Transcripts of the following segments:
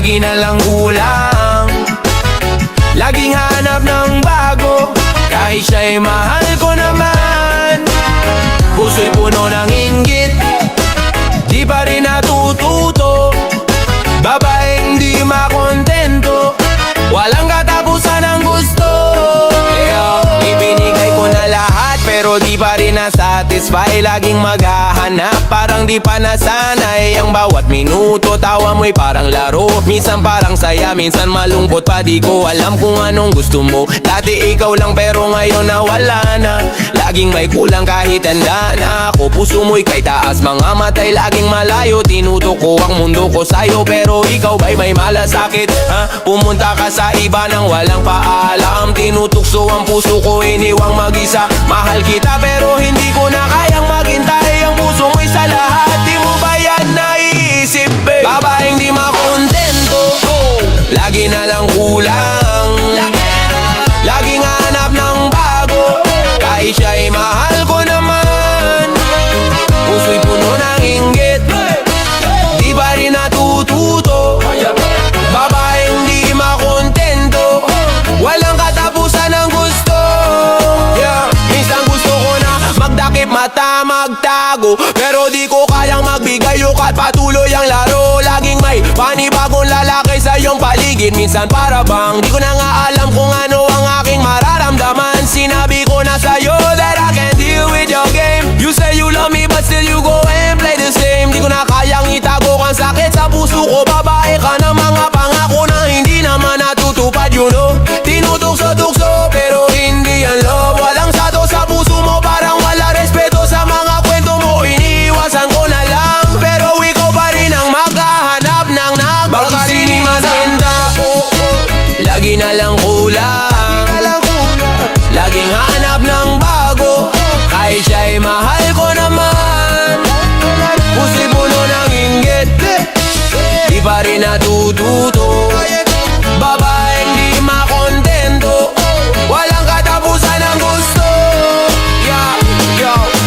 lagi na lang kulang. Laging hanap ng bago, kahit siya'y mahal ko naman. Puso'y puno ng inggit, di pa rin natututo. Babaeng di makontento, walang katapusan ng gusto. Ibinigay ko na lahat pero di pa rin nasatisfy. Laging maghahanap, parang di pa nasanay. Ang bawat minuto, tawa mo'y parang laro. Minsan parang saya, minsan malungkot pa. Di ko alam kung anong gusto mo. Dati ikaw lang pero ngayon nawala na. Laging may kulang kahit handa na ako. Puso mo'y kay taas, mga matay laging malayo. Tinutok ko ang mundo ko sa'yo, pero ikaw ba'y may malasakit? Pumunta ka sa iba nang walang paalam. Tinutukso ang puso ko, iniwang mag-isa. Mahal kita pero hindi ko na kayang maghintay. Ang puso mo'y sa lahat, di mo ba yan naiisip, babe? Babaeng di makontento, lagi na lang kulang. Laging hanap ng bago, kahit siya'y mahal ko naman. Puso'y puno ng inggit, di ba rin natututo. Babaeng di makontento, walang katapusan ng gusto. Minsan gusto ko na magdakip mata, magtago, pero di ko kayang magbigay ukat. Patuloy ang laro, laging may panibagong lalaki sa iyong paligid. Minsan para bang di ko na nga alam kung ano ang aking mararamdaman. Sinabi ko na sa'yo that I can't deal with your game. You say you love me but still you go and play the same. Di ko na kayang itago kang sakit sa puso ko. Babae ka ng mga pangako na hindi naman natutupad, you know. Tinutukso-tukso pero hindi yan love. Walang sato sa puso mo, parang wala respeto sa mga kwento mo. Iniiwasan ko na lang, pero ikaw pa rin ang maghahanap ng nagbakasinimasenta. Lagi na lang kulang, laging hanap ng bago, kahit siya'y mahal ko naman. Puso'y puno ng inggit, di pa rin natututo. Babaeng di makontento, walang katapusan ng gusto.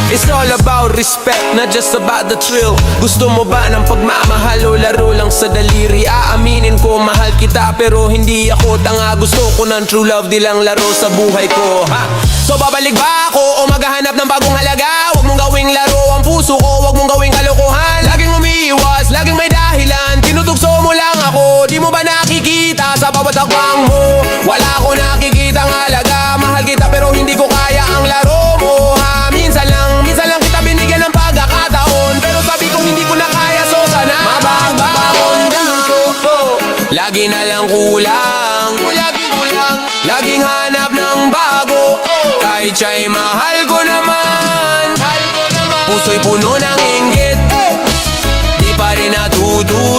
It's all about respect, not just about the thrill. Gusto mo ba ng pagmamahal o laro lang sa daliri? Aaminin ko mahal kita pero hindi ako tanga. Gusto ko ng true love, di lang laro sa buhay ko, So babalik ba ako o maghahanap ng bagong halaga? Huwag mong gawing laro ang puso ko, huwag mong gawing kalokohan. Laging umiiwas, laging may dahilan. Tinutugso mo lang ako, di mo ba nakikita sa bawat hakbang mo? Wala ko nakikitang halaga. Mahal kita pero hindi ko kaya ang laro mo, Minsan lang kita binigyan ng pagkakataon, pero sabi kong hindi ko na kaya, so sana mababakon dito. Lagi na lang kulang, laging hanap ng bago, kahit siya'y mahal ko naman. Puso'y puno ng inggit, di pa rin natututo.